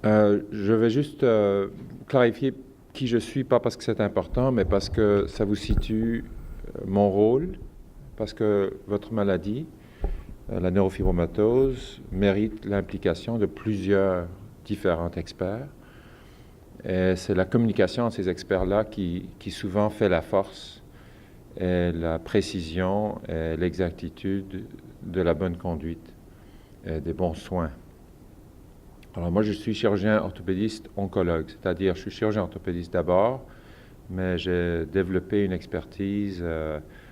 Je vais juste clarifier qui je suis, pas parce que c'est important, mais parce que ça vous situe mon rôle, parce que votre maladie, la neurofibromatose, mérite l'implication de plusieurs différents experts. Et c'est la communication entre ces experts-là qui souvent fait la force et la précision et l'exactitude de la bonne conduite et des bons soins. Alors moi, je suis chirurgien orthopédiste oncologue, c'est-à-dire je suis chirurgien orthopédiste d'abord, mais j'ai développé une expertise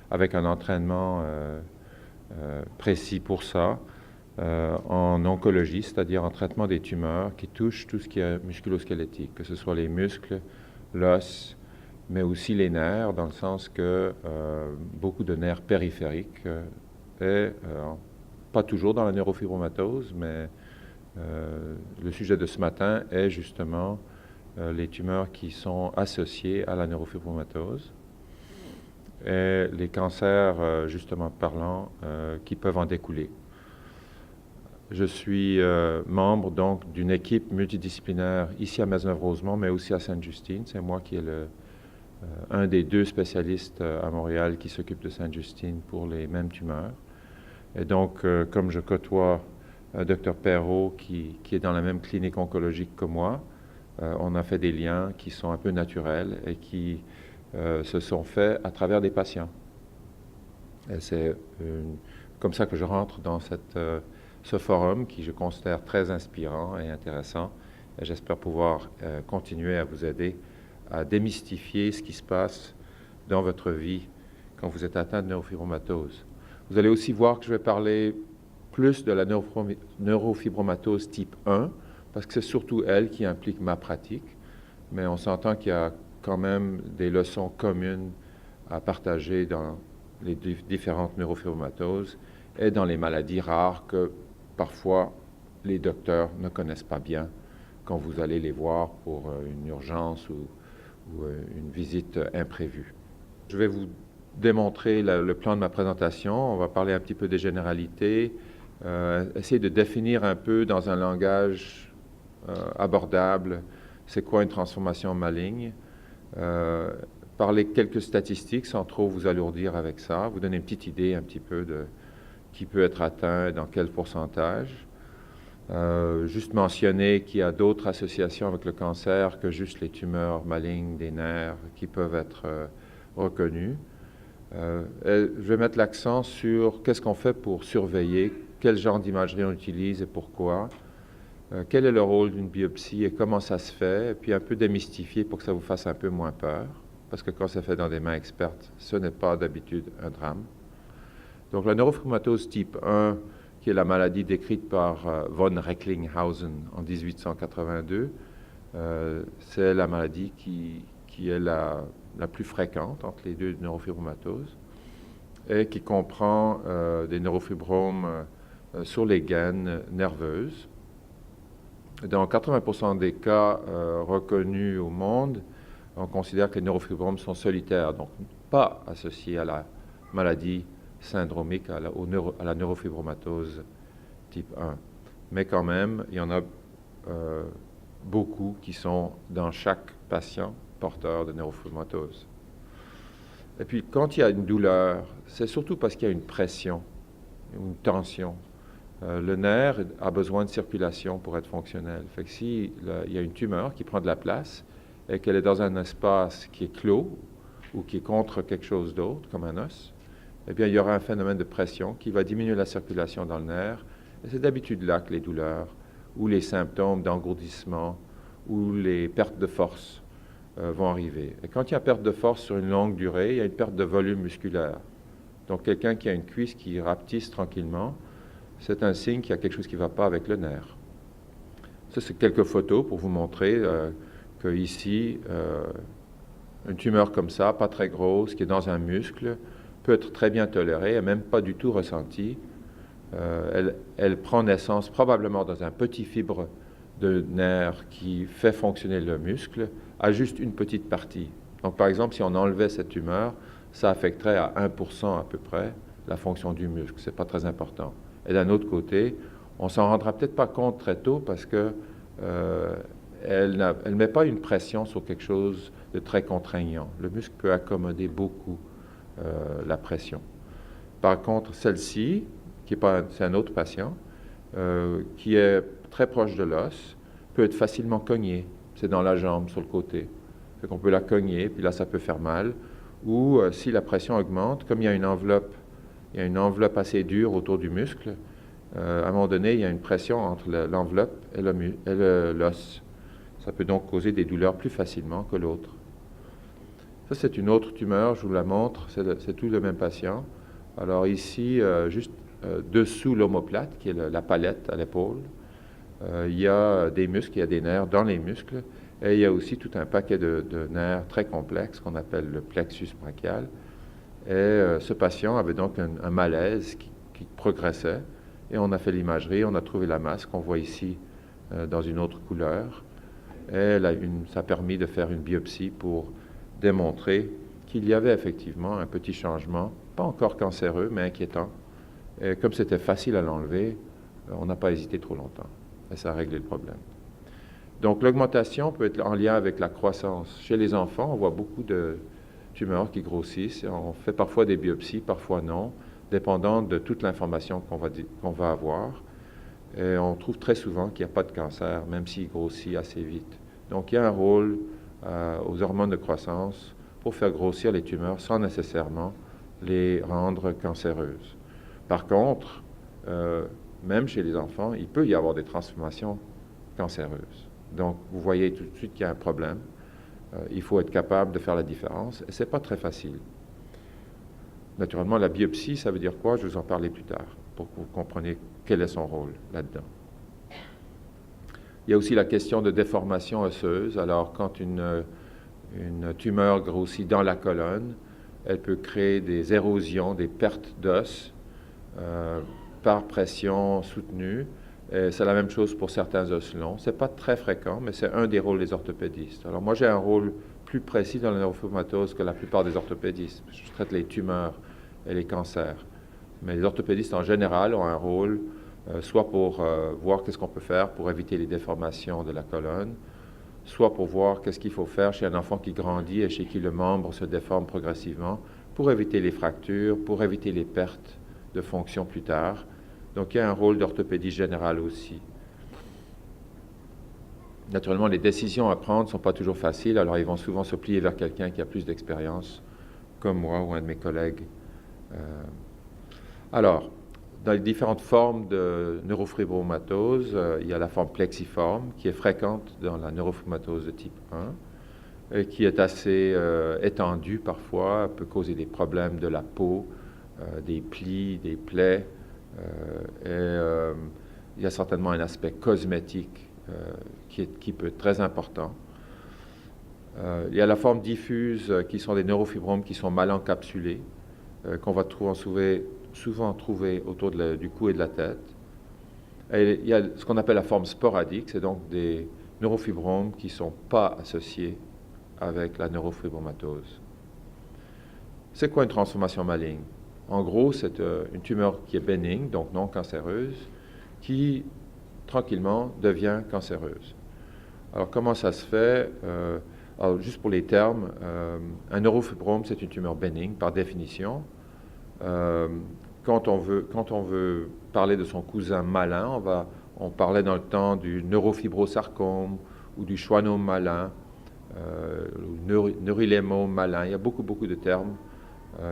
avec un entraînement précis pour ça, en oncologie, c'est-à-dire en traitement des tumeurs qui touchent tout ce qui est musculo-squelettique, que ce soit les muscles, l'os, mais aussi les nerfs, dans le sens que beaucoup de nerfs périphériques, et pas toujours dans la neurofibromatose, mais le sujet de ce matin est justement les tumeurs qui sont associées à la neurofibromatose et les cancers, justement parlant, qui peuvent en découler. Je suis membre donc d'une équipe multidisciplinaire ici à Maisonneuve-Rosemont, mais aussi à Sainte-Justine. C'est moi qui est un des deux spécialistes à Montréal qui s'occupe de Sainte-Justine pour les mêmes tumeurs. Et donc, comme je côtoie Dr Perrault, qui est dans la même clinique oncologique que moi, on a fait des liens qui sont un peu naturels et qui se sont faits à travers des patients. Et c'est comme ça que je rentre dans ce forum qui je considère très inspirant et intéressant. Et j'espère pouvoir continuer à vous aider à démystifier ce qui se passe dans votre vie quand vous êtes atteint de neurofibromatose. Vous allez aussi voir que je vais parler plus de la neurofibromatose type 1, parce que c'est surtout elle qui implique ma pratique, mais on s'entend qu'il y a quand même des leçons communes à partager dans les différentes neurofibromatoses et dans les maladies rares que parfois les docteurs ne connaissent pas bien quand vous allez les voir pour une urgence ou une visite imprévue. Je vais vous démontrer le plan de ma présentation. On va parler un petit peu des généralités, essayer de définir un peu dans un langage abordable c'est quoi une transformation maligne, parler quelques statistiques sans trop vous alourdir avec ça, vous donner une petite idée un petit peu de qui peut être atteint, dans quel pourcentage. Juste mentionner qu'il y a d'autres associations avec le cancer que juste les tumeurs malignes des nerfs qui peuvent être reconnues. Je vais mettre l'accent sur qu'est-ce qu'on fait pour surveiller, quel genre d'imagerie on utilise et pourquoi, quel est le rôle d'une biopsie et comment ça se fait, et puis un peu démystifier pour que ça vous fasse un peu moins peur, parce que quand c'est fait dans des mains expertes, ce n'est pas d'habitude un drame. Donc la neurofibromatose type 1, qui est la maladie décrite par von Recklinghausen en 1882, c'est la maladie qui est la plus fréquente entre les deux neurofibromatoses et qui comprend des neurofibromes sur les gaines nerveuses. Dans 80% des cas reconnus au monde, on considère que les neurofibromes sont solitaires, donc pas associés à la maladie syndromique, à la neurofibromatose type 1. Mais quand même, il y en a beaucoup qui sont dans chaque patient porteur de neurofibromatose. Et puis, quand il y a une douleur, c'est surtout parce qu'il y a une pression, une tension. Le nerf a besoin de circulation pour être fonctionnel. Fait que si il y a une tumeur qui prend de la place et qu'elle est dans un espace qui est clos ou qui est contre quelque chose d'autre, comme un os, eh bien, il y aura un phénomène de pression qui va diminuer la circulation dans le nerf. Et c'est d'habitude là que les douleurs ou les symptômes d'engourdissement ou les pertes de force vont arriver. Et quand il y a perte de force sur une longue durée, il y a une perte de volume musculaire. Donc, quelqu'un qui a une cuisse qui rapetisse tranquillement, c'est un signe qu'il y a quelque chose qui ne va pas avec le nerf. Ça, c'est quelques photos pour vous montrer qu'ici, une tumeur comme ça, pas très grosse, qui est dans un muscle, peut être très bien tolérée et même pas du tout ressentie. Elle prend naissance probablement dans un petit fibre de nerf qui fait fonctionner le muscle à juste une petite partie. Donc, par exemple, si on enlevait cette tumeur, ça affecterait à 1% à peu près la fonction du muscle. Ce n'est pas très important. Et d'un autre côté, on s'en rendra peut-être pas compte très tôt parce que elle ne met pas une pression sur quelque chose de très contraignant. Le muscle peut accommoder beaucoup la pression. Par contre, celle-ci, c'est un autre patient, qui est très proche de l'os, peut être facilement cognée. C'est dans la jambe, sur le côté. Fait qu'on peut la cogner, puis là, ça peut faire mal. Ou si la pression augmente, comme il y a une enveloppe assez dure autour du muscle, à un moment donné, il y a une pression entre l'enveloppe et l'os. Ça peut donc causer des douleurs plus facilement que l'autre. Ça, c'est une autre tumeur, je vous la montre, c'est tout le même patient. Alors ici, juste dessous l'omoplate, qui est la palette à l'épaule, il y a des muscles, il y a des nerfs dans les muscles, et il y a aussi tout un paquet de nerfs très complexes qu'on appelle le plexus brachial. Et ce patient avait donc un malaise qui progressait, et on a fait l'imagerie, on a trouvé la masse qu'on voit ici dans une autre couleur, et ça a permis de faire une biopsie pour démontrer qu'il y avait effectivement un petit changement, pas encore cancéreux, mais inquiétant. Et comme c'était facile à l'enlever, on n'a pas hésité trop longtemps, et ça a réglé le problème. Donc l'augmentation peut être en lien avec la croissance. Chez les enfants, on voit beaucoup de tumeurs qui grossissent. On fait parfois des biopsies, parfois non, dépendant de toute l'information qu'on va avoir. Et on trouve très souvent qu'il n'y a pas de cancer, même s'il grossit assez vite. Donc il y a un rôle aux hormones de croissance pour faire grossir les tumeurs sans nécessairement les rendre cancéreuses. Par contre, même chez les enfants, il peut y avoir des transformations cancéreuses. Donc, vous voyez tout de suite qu'il y a un problème. Il faut être capable de faire la différence, et ce n'est pas très facile. Naturellement, la biopsie, ça veut dire quoi? Je vais vous en parler plus tard, pour que vous compreniez quel est son rôle là-dedans. Il y a aussi la question de déformation osseuse. Alors, quand une tumeur grossit dans la colonne, elle peut créer des érosions, des pertes d'os par pression soutenue. C'est la même chose pour certains os longs. Ce n'est pas très fréquent, mais c'est un des rôles des orthopédistes. Alors moi, j'ai un rôle plus précis dans la neurofibromatose que la plupart des orthopédistes. Je traite les tumeurs et les cancers. Mais les orthopédistes, en général, ont un rôle soit pour voir qu'est-ce qu'on peut faire pour éviter les déformations de la colonne, soit pour voir qu'est-ce qu'il faut faire chez un enfant qui grandit et chez qui le membre se déforme progressivement, pour éviter les fractures, pour éviter les pertes de fonction plus tard. Donc, il y a un rôle d'orthopédie générale aussi. Naturellement, les décisions à prendre ne sont pas toujours faciles, alors ils vont souvent se plier vers quelqu'un qui a plus d'expérience, comme moi ou un de mes collègues. Alors, dans les différentes formes de neurofibromatose, il y a la forme plexiforme, qui est fréquente dans la neurofibromatose de type 1, et qui est assez étendue parfois, peut causer des problèmes de la peau, des plis, des plaies, il y a certainement un aspect cosmétique qui peut être très important. Il y a la forme diffuse qui sont des neurofibromes qui sont mal encapsulés, qu'on va souvent trouver autour du cou et de la tête. Et il y a ce qu'on appelle la forme sporadique, c'est donc des neurofibromes qui ne sont pas associés avec la neurofibromatose. C'est quoi une transformation maligne? En gros, c'est une tumeur qui est bénigne, donc non cancéreuse, qui, tranquillement, devient cancéreuse. Alors, comment ça se fait? Alors, juste pour les termes, un neurofibrome, c'est une tumeur bénigne, par définition. Quand on veut parler de son cousin malin, on parlait dans le temps du neurofibrosarcome ou du schwannome malin, neurilémome malin. Il y a beaucoup de termes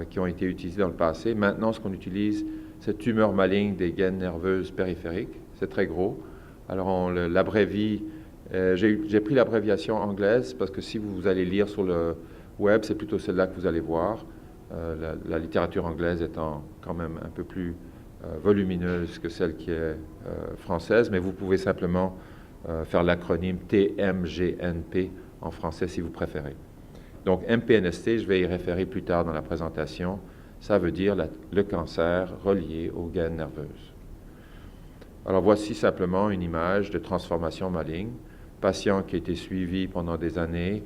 qui ont été utilisés dans le passé. Maintenant, ce qu'on utilise, c'est tumeur maligne des gaines nerveuses périphériques. C'est très gros. Alors, on l'abrévie. J'ai pris l'abréviation anglaise parce que si vous allez lire sur le web, c'est plutôt celle-là que vous allez voir. La littérature anglaise étant quand même un peu plus volumineuse que celle qui est française, mais vous pouvez simplement faire l'acronyme TMGNP en français si vous préférez. Donc, MPNST, je vais y référer plus tard dans la présentation, ça veut dire le cancer relié aux gaines nerveuses. Alors, voici simplement une image de transformation maligne. Patient qui a été suivi pendant des années,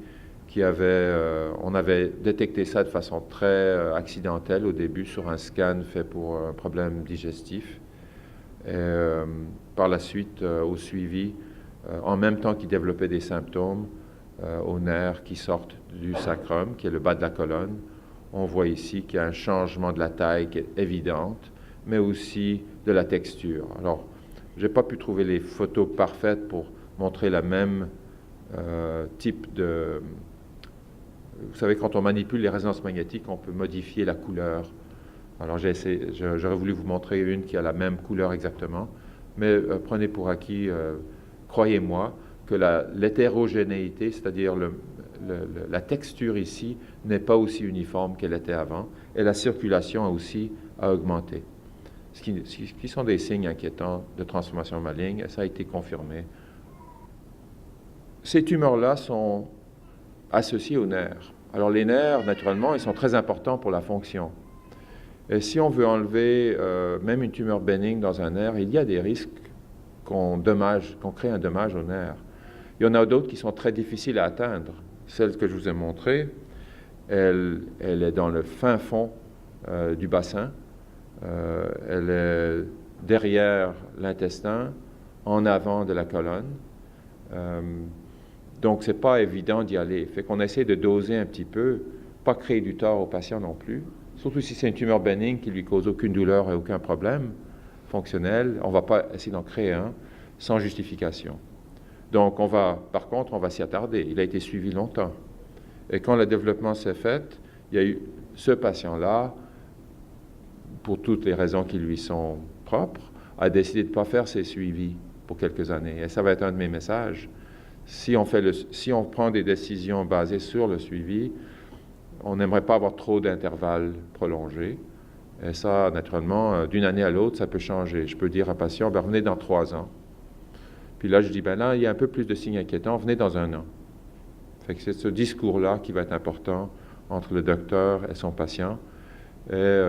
on avait détecté ça de façon très accidentelle au début sur un scan fait pour un problème digestif. Et, par la suite, au suivi, en même temps qu'ils développaient des symptômes aux nerfs qui sortent du sacrum, qui est le bas de la colonne. On voit ici qu'il y a un changement de la taille qui est évidente, mais aussi de la texture. Alors, je n'ai pas pu trouver les photos parfaites pour montrer la même type de... Vous savez, quand on manipule les résonances magnétiques, on peut modifier la couleur. Alors, j'aurais voulu vous montrer une qui a la même couleur exactement, mais prenez pour acquis, croyez-moi, que l'hétérogénéité, c'est-à-dire la texture ici, n'est pas aussi uniforme qu'elle était avant, et la circulation aussi a augmenté. Ce qui sont des signes inquiétants de transformation maligne, et ça a été confirmé. Ces tumeurs-là sont associées aux nerfs. Alors les nerfs, naturellement, ils sont très importants pour la fonction. Et si on veut enlever même une tumeur bénigne dans un nerf, il y a des risques qu'on crée un dommage au nerf. Il y en a d'autres qui sont très difficiles à atteindre. Celle que je vous ai montrée, elle est dans le fin fond du bassin. Elle est derrière l'intestin, en avant de la colonne. Donc, ce n'est pas évident d'y aller. Fait qu'on essaie de doser un petit peu, pas créer du tort au patient non plus. Surtout si c'est une tumeur bénigne qui ne lui cause aucune douleur et aucun problème fonctionnel, on ne va pas essayer d'en créer un sans justification. Donc, par contre, on va s'y attarder. Il a été suivi longtemps. Et quand le développement s'est fait, il y a eu ce patient-là, pour toutes les raisons qui lui sont propres, a décidé de ne pas faire ses suivis pour quelques années. Et ça va être un de mes messages. Si on prend des décisions basées sur le suivi, on n'aimerait pas avoir trop d'intervalles prolongés. Et ça, naturellement, d'une année à l'autre, ça peut changer. Je peux dire à un patient, venez dans 3 ans. Puis là, je dis, là, il y a un peu plus de signes inquiétants, venez dans 1 an. Fait que c'est ce discours-là qui va être important entre le docteur et son patient. Et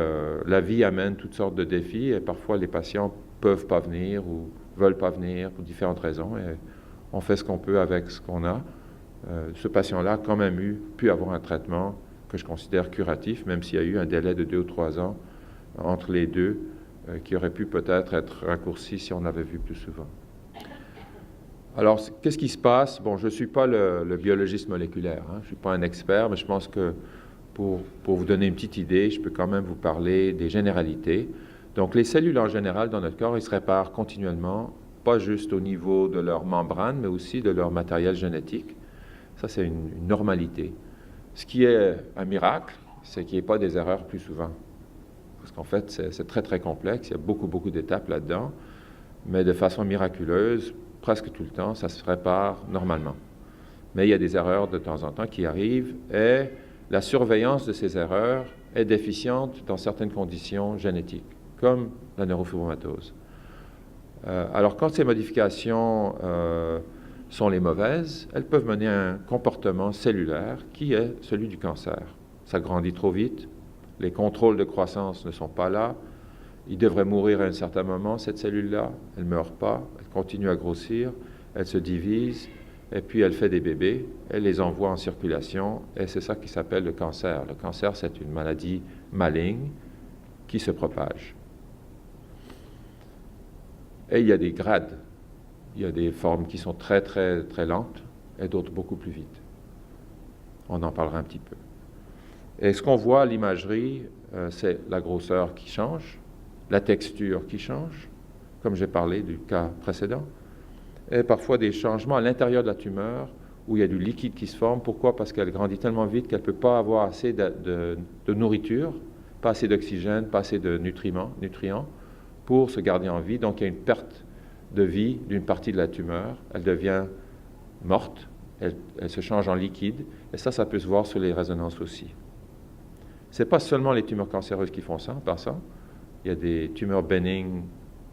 la vie amène toutes sortes de défis et parfois les patients peuvent pas venir ou veulent pas venir pour différentes raisons et on fait ce qu'on peut avec ce qu'on a. Ce patient-là a quand même pu avoir un traitement que je considère curatif, même s'il y a eu un délai de 2 ou 3 ans entre les deux qui aurait pu peut-être être raccourci si on l'avait vu plus souvent. Alors, qu'est-ce qui se passe? Bon, je ne suis pas le biologiste moléculaire, je ne suis pas un expert, mais je pense que pour vous donner une petite idée, je peux quand même vous parler des généralités. Donc, les cellules en général dans notre corps, ils se réparent continuellement, pas juste au niveau de leur membrane, mais aussi de leur matériel génétique. Ça, c'est une normalité. Ce qui est un miracle, c'est qu'il n'y ait pas des erreurs plus souvent. Parce qu'en fait, c'est très, très complexe. Il y a beaucoup, beaucoup d'étapes là-dedans. Mais de façon miraculeuse, presque tout le temps, ça se répare normalement. Mais il y a des erreurs de temps en temps qui arrivent et la surveillance de ces erreurs est déficiente dans certaines conditions génétiques, comme la neurofibromatose. Alors, quand ces modifications sont les mauvaises, elles peuvent mener à un comportement cellulaire qui est celui du cancer. Ça grandit trop vite, les contrôles de croissance ne sont pas là, il devrait mourir à un certain moment, cette cellule-là, elle ne meurt pas, elle continue à grossir, elle se divise, et puis elle fait des bébés, elle les envoie en circulation, et c'est ça qui s'appelle le cancer. Le cancer, c'est une maladie maligne qui se propage. Et il y a des grades. Il y a des formes qui sont très, très, très lentes, et d'autres beaucoup plus vite. On en parlera un petit peu. Et ce qu'on voit à l'imagerie, c'est la grosseur qui change, la texture qui change, comme j'ai parlé du cas précédent, et parfois des changements à l'intérieur de la tumeur où il y a du liquide qui se forme. Pourquoi? Parce qu'elle grandit tellement vite qu'elle ne peut pas avoir assez de nourriture, pas assez d'oxygène, pas assez de nutriments pour se garder en vie. Donc il y a une perte de vie d'une partie de la tumeur. Elle devient morte, elle se change en liquide, et ça peut se voir sur les résonances aussi. Ce n'est pas seulement les tumeurs cancéreuses qui font ça, par ça. Il y a des tumeurs bénignes,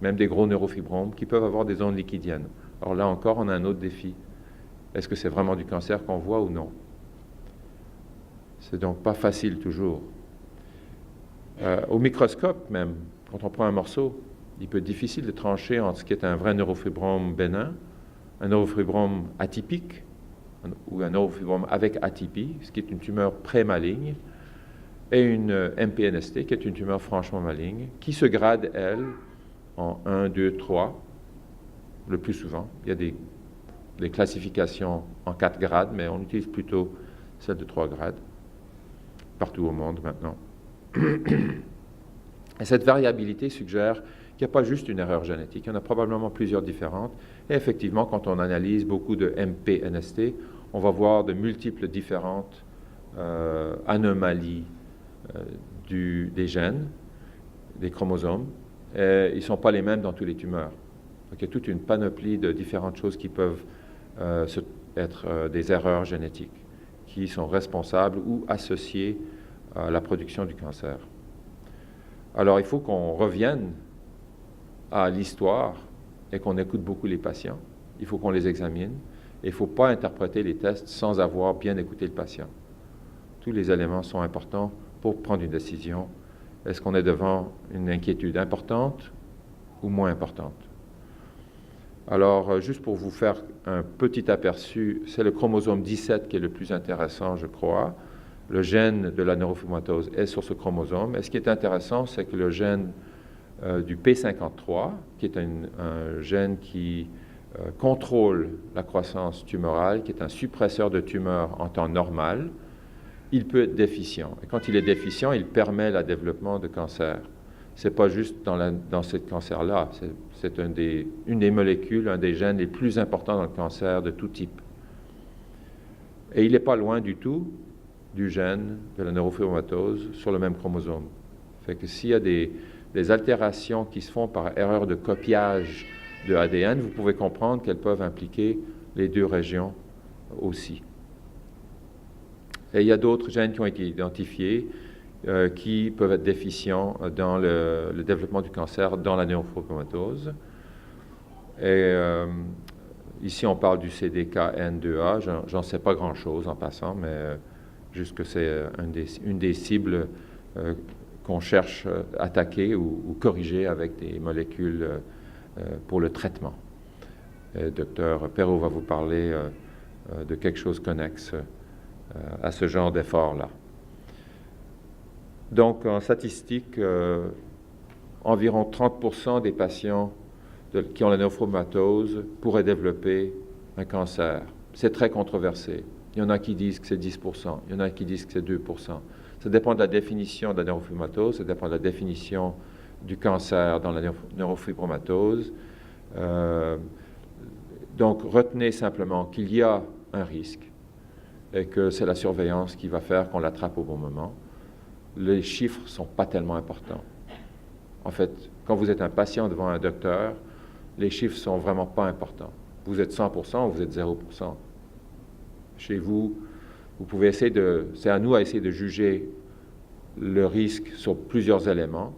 même des gros neurofibromes, qui peuvent avoir des ondes liquidiennes. Alors là encore, on a un autre défi. Est-ce que c'est vraiment du cancer qu'on voit ou non? C'est donc pas facile toujours. Au microscope même, quand on prend un morceau, il peut être difficile de trancher entre ce qui est un vrai neurofibrome bénin, un neurofibrome atypique, ou un neurofibrome avec atypie, ce qui est une tumeur pré-maligne, et une MPNST, qui est une tumeur franchement maligne, qui se grade, elle, en 1, 2, 3, le plus souvent. Il y a des des classifications en 4 grades, mais on utilise plutôt celle de 3 grades, partout au monde maintenant. Et cette variabilité suggère qu'il n'y a pas juste une erreur génétique, il y en a probablement plusieurs différentes. Et effectivement, quand on analyse beaucoup de MPNST, on va voir de multiples différentes anomalies des gènes, des chromosomes, et ils ne sont pas les mêmes dans tous les tumeurs. Donc, il y a toute une panoplie de différentes choses qui peuvent être des erreurs génétiques, qui sont responsables ou associées à la production du cancer. Alors, il faut qu'on revienne à l'histoire et qu'on écoute beaucoup les patients. Il faut qu'on les examine. Et il ne faut pas interpréter les tests sans avoir bien écouté le patient. Tous les éléments sont importants pour prendre une décision. Est-ce qu'on est devant une inquiétude importante ou moins importante? Alors, juste pour vous faire un petit aperçu, c'est le chromosome 17 qui est le plus intéressant, je crois. Le gène de la neurofibromatose est sur ce chromosome. Et ce qui est intéressant, c'est que le gène du P53, qui est un gène qui contrôle la croissance tumorale, qui est un suppresseur de tumeurs en temps normal, il peut être déficient. Et quand il est déficient, il permet le développement de cancer. Ce n'est pas juste dans ce cancer-là, c'est une des molécules, un des gènes les plus importants dans le cancer de tout type. Et il n'est pas loin du tout du gène de la neurofibromatose sur le même chromosome. Fait que s'il y a des altérations qui se font par erreur de copiage de ADN, vous pouvez comprendre qu'elles peuvent impliquer les deux régions aussi. Et il y a d'autres gènes qui ont été identifiés qui peuvent être déficients dans le développement du cancer dans la neurofibromatose. Et ici, on parle du CDKN2A. J'en sais pas grand-chose en passant, mais juste que c'est une des cibles qu'on cherche à attaquer ou corriger avec des molécules pour le traitement. Dr Perrault va vous parler de quelque chose connexe à ce genre d'effort-là. Donc, en statistique, environ 30% des patients qui ont la neurofibromatose pourraient développer un cancer. C'est très controversé. Il y en a qui disent que c'est 10%, il y en a qui disent que c'est 2%. Ça dépend de la définition de la neurofibromatose, ça dépend de la définition du cancer dans la neurofibromatose. Donc, retenez simplement qu'il y a un risque et que c'est la surveillance qui va faire qu'on l'attrape au bon moment. Les chiffres ne sont pas tellement importants. En fait, quand vous êtes un patient devant un docteur, les chiffres ne sont vraiment pas importants. Vous êtes 100% ou vous êtes 0%. Chez vous, vous pouvez essayer c'est à nous à essayer de juger le risque sur plusieurs éléments,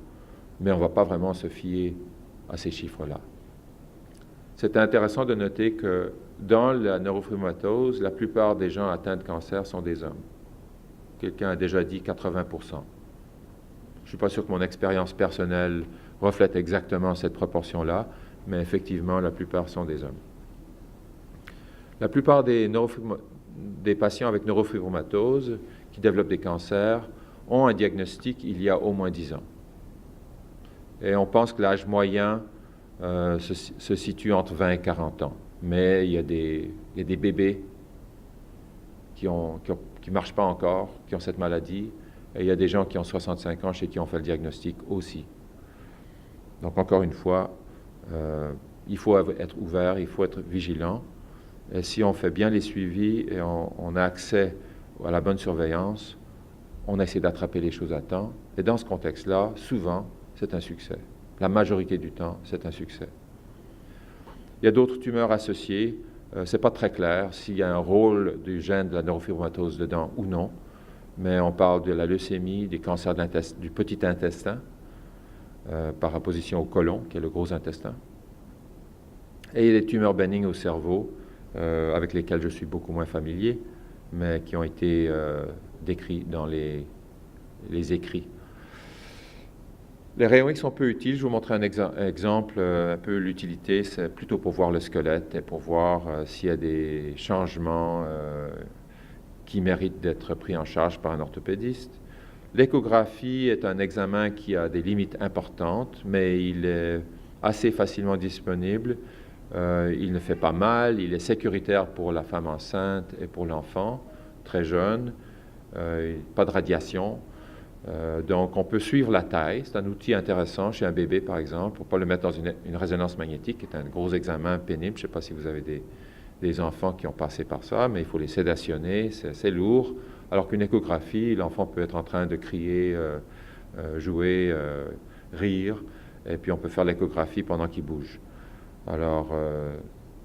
mais on ne va pas vraiment se fier à ces chiffres-là. C'est intéressant de noter que dans la neurofibromatose, la plupart des gens atteints de cancer sont des hommes. Quelqu'un a déjà dit 80%. Je ne suis pas sûr que mon expérience personnelle reflète exactement cette proportion-là, mais effectivement, la plupart sont des hommes. La plupart des patients avec neurofibromatose qui développent des cancers ont un diagnostic il y a au moins 10 ans. Et on pense que l'âge moyen se situe entre 20 et 40 ans. Mais il y a des bébés qui ne marchent pas encore, qui ont cette maladie, et il y a des gens qui ont 65 ans chez qui on fait le diagnostic aussi. Donc, encore une fois, il faut être ouvert, il faut être vigilant. Et si on fait bien les suivis et on a accès à la bonne surveillance, on essaie d'attraper les choses à temps. Et dans ce contexte-là, souvent, c'est un succès. La majorité du temps, c'est un succès. Il y a d'autres tumeurs associées. Ce n'est pas très clair s'il y a un rôle du gène de la neurofibromatose dedans ou non, mais on parle de la leucémie, des cancers du petit intestin, par opposition au côlon, qui est le gros intestin. Et il y a des tumeurs bénignes au cerveau, avec lesquelles je suis beaucoup moins familier, mais qui ont été décrits dans les écrits. Les rayons X sont peu utiles. Je vais vous montrer un exemple, un peu l'utilité, c'est plutôt pour voir le squelette et pour voir s'il y a des changements qui méritent d'être pris en charge par un orthopédiste. L'échographie est un examen qui a des limites importantes, mais il est assez facilement disponible. Il ne fait pas mal, il est sécuritaire pour la femme enceinte et pour l'enfant, très jeune, pas de radiation. Donc, on peut suivre la taille. C'est un outil intéressant chez un bébé, par exemple, pour ne pas le mettre dans une résonance magnétique, qui est un gros examen pénible. Je ne sais pas si vous avez des enfants qui ont passé par ça, mais il faut les sédationner, c'est assez lourd. Alors qu'une échographie, l'enfant peut être en train de crier, jouer, rire, et puis on peut faire l'échographie pendant qu'il bouge. Alors,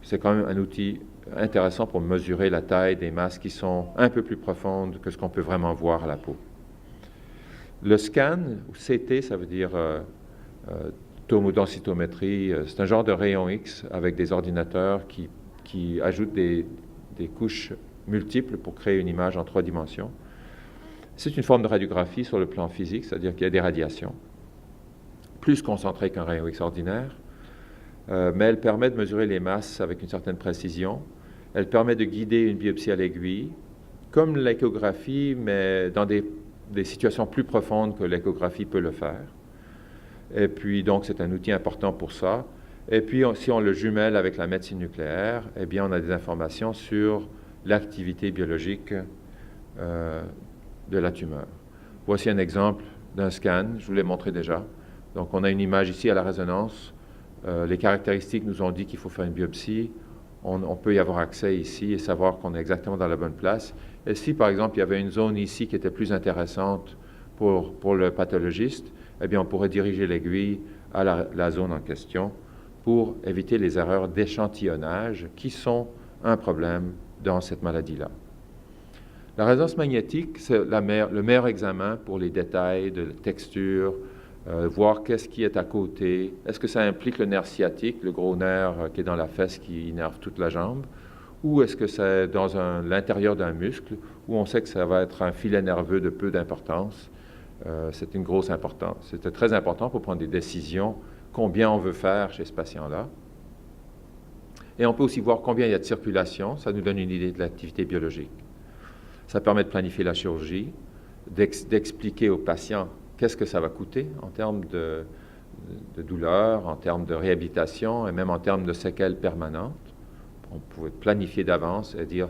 c'est quand même un outil intéressant pour mesurer la taille des masses qui sont un peu plus profondes que ce qu'on peut vraiment voir à la peau. Le scan, ou CT, ça veut dire tomodensitométrie, c'est un genre de rayon X avec des ordinateurs qui ajoutent des couches multiples pour créer une image en 3 dimensions. C'est une forme de radiographie sur le plan physique, c'est-à-dire qu'il y a des radiations, plus concentrées qu'un rayon X ordinaire, mais elle permet de mesurer les masses avec une certaine précision. Elle permet de guider une biopsie à l'aiguille, comme l'échographie, mais dans des situations plus profondes que l'échographie peut le faire. Et puis, donc, c'est un outil important pour ça. Et puis, si on le jumelle avec la médecine nucléaire, eh bien, on a des informations sur l'activité biologique de la tumeur. Voici un exemple d'un scan, je vous l'ai montré déjà. Donc, on a une image ici à la résonance. Les caractéristiques nous ont dit qu'il faut faire une biopsie. On peut y avoir accès ici et savoir qu'on est exactement dans la bonne place. Et si, par exemple, il y avait une zone ici qui était plus intéressante pour le pathologiste, eh bien, on pourrait diriger l'aiguille à la zone en question pour éviter les erreurs d'échantillonnage qui sont un problème dans cette maladie-là. La résonance magnétique, c'est le meilleur examen pour les détails de texture, voir qu'est-ce qui est à côté. Est-ce que ça implique le nerf sciatique, le gros nerf qui est dans la fesse qui innerve toute la jambe, ou est-ce que c'est dans l'intérieur d'un muscle, où on sait que ça va être un filet nerveux de peu d'importance. C'est une grosse importance. C'était très important pour prendre des décisions, combien on veut faire chez ce patient-là. Et on peut aussi voir combien il y a de circulation. Ça nous donne une idée de l'activité biologique. Ça permet de planifier la chirurgie, d'expliquer au patient qu'est-ce que ça va coûter en termes de douleur, en termes de réhabilitation et même en termes de séquelles permanentes. On pouvait planifier d'avance et dire,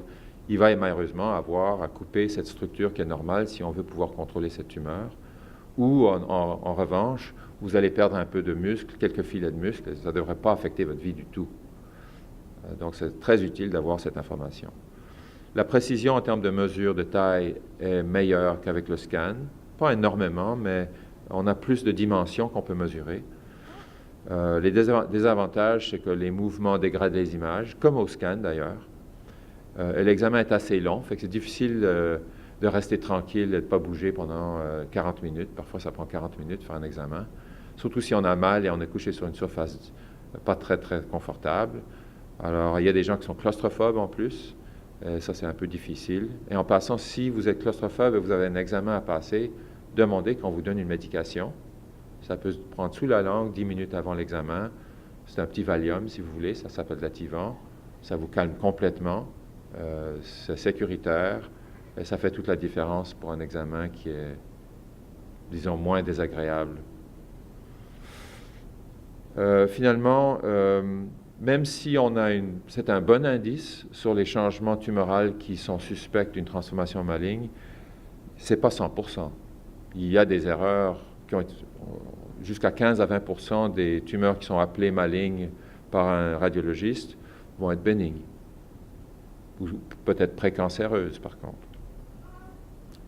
il va malheureusement avoir à couper cette structure qui est normale si on veut pouvoir contrôler cette tumeur. Ou en revanche, vous allez perdre un peu de muscle, quelques filets de muscle, et ça ne devrait pas affecter votre vie du tout. Donc c'est très utile d'avoir cette information. La précision en termes de mesure de taille est meilleure qu'avec le scan. Pas énormément, mais on a plus de dimensions qu'on peut mesurer. Les désavantages, c'est que les mouvements dégradent les images, comme au scan d'ailleurs. Et l'examen est assez long, fait que c'est difficile de rester tranquille et de ne pas bouger pendant 40 minutes. Parfois, ça prend 40 minutes de faire un examen, surtout si on a mal et on est couché sur une surface pas très, très confortable. Alors, il y a des gens qui sont claustrophobes en plus. Ça, c'est un peu difficile. Et en passant, si vous êtes claustrophobe et vous avez un examen à passer, demandez qu'on vous donne une médication. Ça peut se prendre sous la langue 10 minutes avant l'examen. C'est un petit Valium, si vous voulez. Ça s'appelle Lativan. Ça vous calme complètement. C'est sécuritaire. Et ça fait toute la différence pour un examen qui est, disons, moins désagréable. Finalement, même si c'est un bon indice sur les changements tumoraux qui sont suspects d'une transformation maligne, ce n'est pas 100%. Il y a des erreurs qui ont été, jusqu'à 15 à 20% des tumeurs qui sont appelées malignes par un radiologiste vont être bénignes, ou peut-être précancéreuses par contre.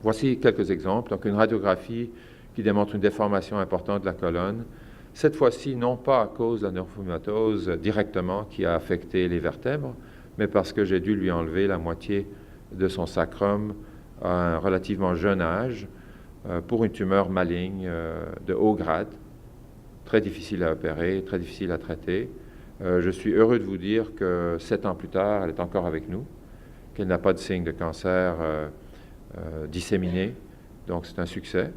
Voici quelques exemples. Donc une radiographie qui démontre une déformation importante de la colonne, cette fois-ci non pas à cause de la neurofibromatose directement qui a affecté les vertèbres, mais parce que j'ai dû lui enlever la moitié de son sacrum à un relativement jeune âge pour une tumeur maligne de haut grade, très difficile à opérer, très difficile à traiter. Je suis heureux de vous dire que 7 ans plus tard, elle est encore avec nous, qu'elle n'a pas de signe de cancer disséminé, donc c'est un succès.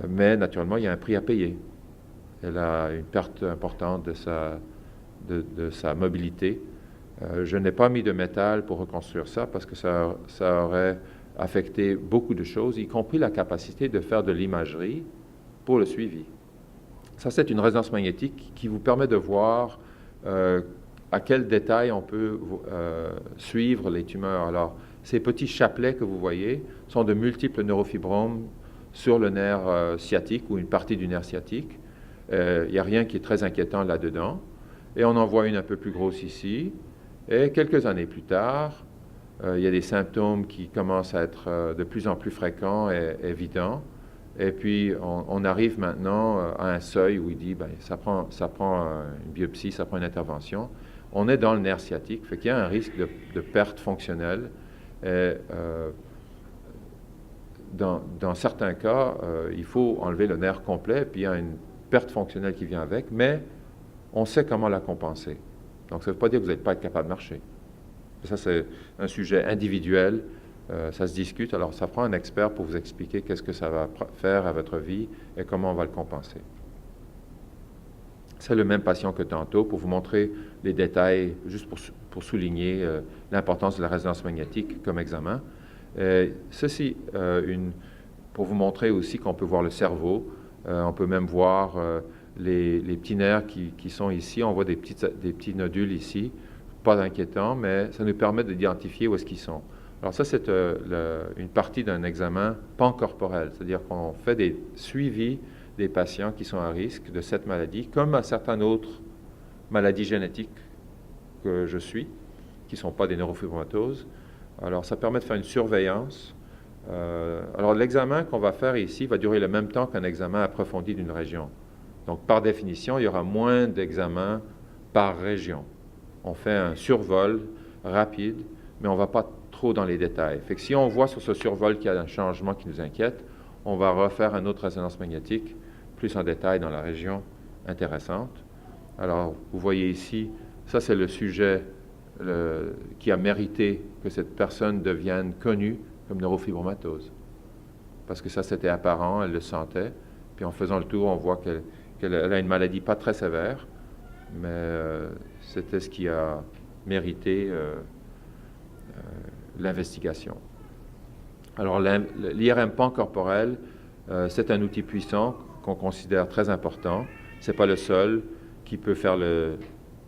Mais naturellement, il y a un prix à payer. Elle a une perte importante de sa mobilité. Je n'ai pas mis de métal pour reconstruire ça parce que ça aurait affecté beaucoup de choses, y compris la capacité de faire de l'imagerie pour le suivi. Ça, c'est une résonance magnétique qui vous permet de voir à quel détail on peut suivre les tumeurs. Alors, ces petits chapelets que vous voyez sont de multiples neurofibromes sur le nerf sciatique ou une partie du nerf sciatique. Il n'y a rien qui est très inquiétant là-dedans. Et on en voit une un peu plus grosse ici. Et quelques années plus tard, il y a des symptômes qui commencent à être de plus en plus fréquents et évidents. Et puis, on arrive maintenant à un seuil où il dit, ben, ça prend une biopsie, ça prend une intervention. On est dans le nerf sciatique, fait qu'il y a un risque de perte fonctionnelle. Et, dans certains cas, il faut enlever le nerf complet, puis il y a une perte fonctionnelle qui vient avec, mais on sait comment la compenser. Donc, ça ne veut pas dire que vous n'êtes pas capable de marcher. Ça, c'est un sujet individuel, ça se discute. Alors, ça prend un expert pour vous expliquer qu'est-ce que ça va faire à votre vie et comment on va le compenser. C'est le même patient que tantôt pour vous montrer les détails, juste pour souligner l'importance de la résonance magnétique comme examen. Ceci, pour vous montrer aussi qu'on peut voir le cerveau, on peut même voir les petits nerfs qui sont ici. On voit des petits nodules ici, pas inquiétants, mais ça nous permet d'identifier où est-ce qu'ils sont. Alors ça, c'est une partie d'un examen pancorporel, c'est-à-dire qu'on fait des suivis des patients qui sont à risque de cette maladie, comme à certaines autres maladies génétiques que je suis, qui ne sont pas des neurofibromatoses. Alors, ça permet de faire une surveillance. Alors, l'examen qu'on va faire ici va durer le même temps qu'un examen approfondi d'une région. Donc, par définition, il y aura moins d'examens par région. On fait un survol rapide, mais on ne va pas trop dans les détails. Fait que si on voit sur ce survol qu'il y a un changement qui nous inquiète, on va refaire une autre résonance magnétique plus en détail dans la région intéressante. Alors, vous voyez ici, ça c'est le sujet qui a mérité que cette personne devienne connue comme neurofibromatose. Parce que ça, c'était apparent, elle le sentait. Puis en faisant le tour, on voit qu'elle a une maladie pas très sévère, mais c'était ce qui a mérité l'investigation. Alors, l'IRM pancorporel, c'est un outil puissant qu'on considère très important. Ce n'est pas le seul qui peut faire le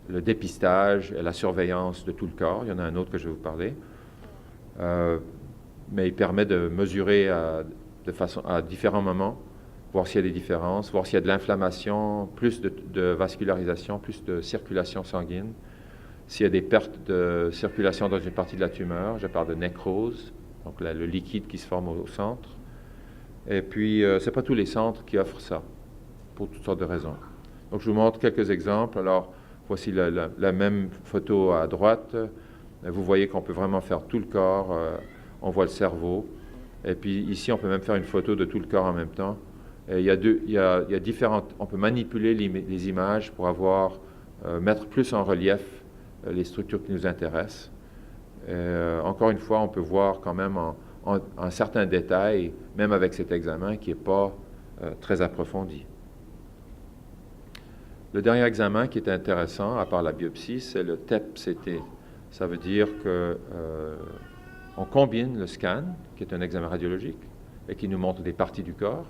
dépistage et la surveillance de tout le corps. Il y en a un autre que je vais vous parler. Mais il permet de mesurer à différents moments, voir s'il y a des différences, voir s'il y a de l'inflammation, plus de vascularisation, plus de circulation sanguine, s'il y a des pertes de circulation dans une partie de la tumeur, je parle de nécrose, donc le liquide qui se forme au centre. Et puis, ce n'est pas tous les centres qui offrent ça, pour toutes sortes de raisons. Donc, je vous montre quelques exemples. Alors, voici la même photo à droite. Vous voyez qu'on peut vraiment faire tout le corps. On voit le cerveau. Et puis, ici, on peut même faire une photo de tout le corps en même temps. Et il y a différentes... On peut manipuler les images pour mettre plus en relief les structures qui nous intéressent. Encore une fois, on peut voir quand même en certains détails, même avec cet examen qui n'est pas très approfondi. Le dernier examen qui est intéressant, à part la biopsie, c'est le TEP-CT. Ça veut dire qu'on combine le scan, qui est un examen radiologique, et qui nous montre des parties du corps,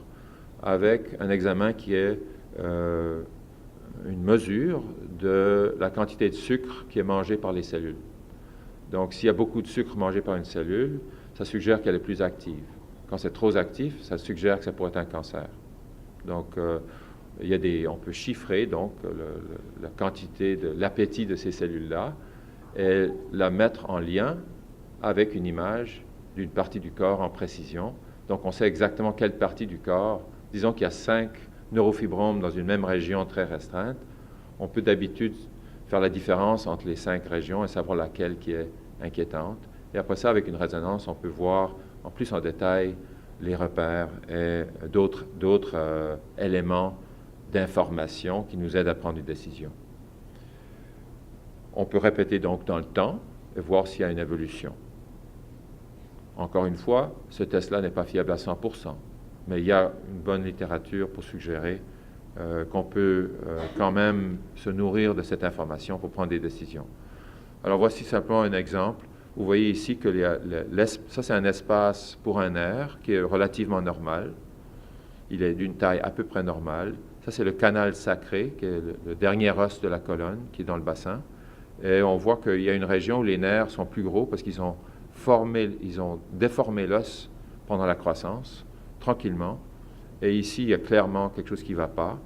avec un examen qui est une mesure de la quantité de sucre qui est mangée par les cellules. Donc, s'il y a beaucoup de sucre mangé par une cellule, ça suggère qu'elle est plus active. Quand c'est trop actif, ça suggère que ça pourrait être un cancer. Donc, on peut chiffrer donc la quantité l'appétit de ces cellules-là et la mettre en lien avec une image d'une partie du corps en précision. Donc, on sait exactement quelle partie du corps. Disons qu'il y a 5 neurofibromes dans une même région très restreinte. On peut d'habitude faire la différence entre les 5 régions et savoir laquelle qui est inquiétante. Et après ça, avec une résonance, on peut voir en plus en détail les repères et d'autres éléments d'information qui nous aident à prendre une décision. On peut répéter donc dans le temps et voir s'il y a une évolution. Encore une fois, ce test-là n'est pas fiable à 100%, mais il y a une bonne littérature pour suggérer qu'on peut quand même se nourrir de cette information pour prendre des décisions. Alors voici simplement un exemple. Vous voyez ici que ça c'est un espace pour un nerf qui est relativement normal. Il est d'une taille à peu près normale. Ça c'est le canal sacré, qui est le dernier os de la colonne, qui est dans le bassin. Et on voit qu'il y a une région où les nerfs sont plus gros parce qu'ils ont déformé l'os pendant la croissance, tranquillement. Et ici, il y a clairement quelque chose qui ne va pas.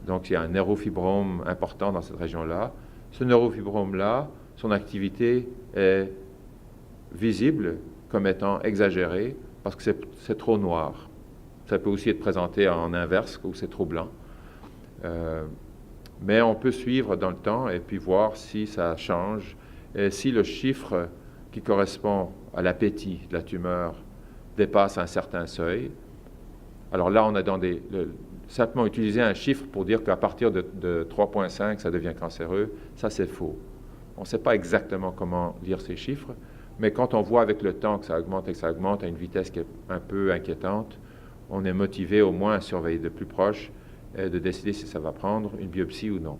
Donc, il y a un neurofibrome important dans cette région-là. Ce neurofibrome-là, son activité est visible comme étant exagérée parce que c'est trop noir. Ça peut aussi être présenté en inverse, où c'est trop blanc. Mais on peut suivre dans le temps et puis voir si ça change et si le chiffre qui correspond à l'appétit de la tumeur dépasse un certain seuil. Alors là, on a simplement utilisé un chiffre pour dire qu'à partir de 3,5, ça devient cancéreux. Ça, c'est faux. On ne sait pas exactement comment lire ces chiffres, mais quand on voit avec le temps que ça augmente et que ça augmente à une vitesse qui est un peu inquiétante, on est motivé au moins à surveiller de plus proche et de décider si ça va prendre une biopsie ou non.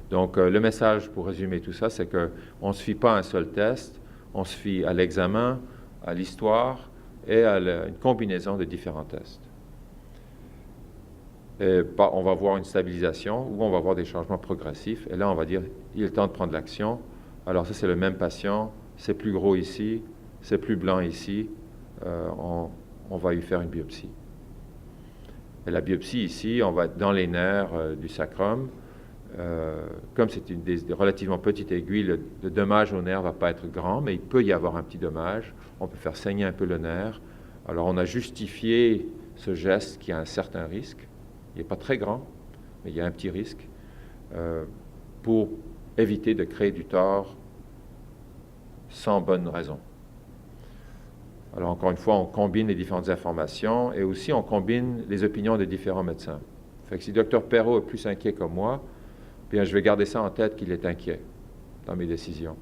Donc, le message, pour résumer tout ça, c'est qu'on ne se fie pas à un seul test, on se fie à l'examen, à l'histoire et à une combinaison de différents tests. Et on va voir une stabilisation ou on va voir des changements progressifs. Et là, on va dire, il est temps de prendre l'action. Alors ça, c'est le même patient, c'est plus gros ici, c'est plus blanc ici. On va lui faire une biopsie. Et la biopsie ici, on va être dans les nerfs du sacrum. Comme c'est une relativement petite aiguille, le dommage au nerf ne va pas être grand, mais il peut y avoir un petit dommage. On peut faire saigner un peu le nerf. Alors, on a justifié ce geste qui a un certain risque. Il n'est pas très grand, mais il y a un petit risque pour éviter de créer du tort sans bonne raison. Alors, encore une fois, on combine les différentes informations et aussi on combine les opinions des différents médecins. Fait que si le Dr Perrault est plus inquiet que moi, bien, je vais garder ça en tête qu'il est inquiet dans mes décisions.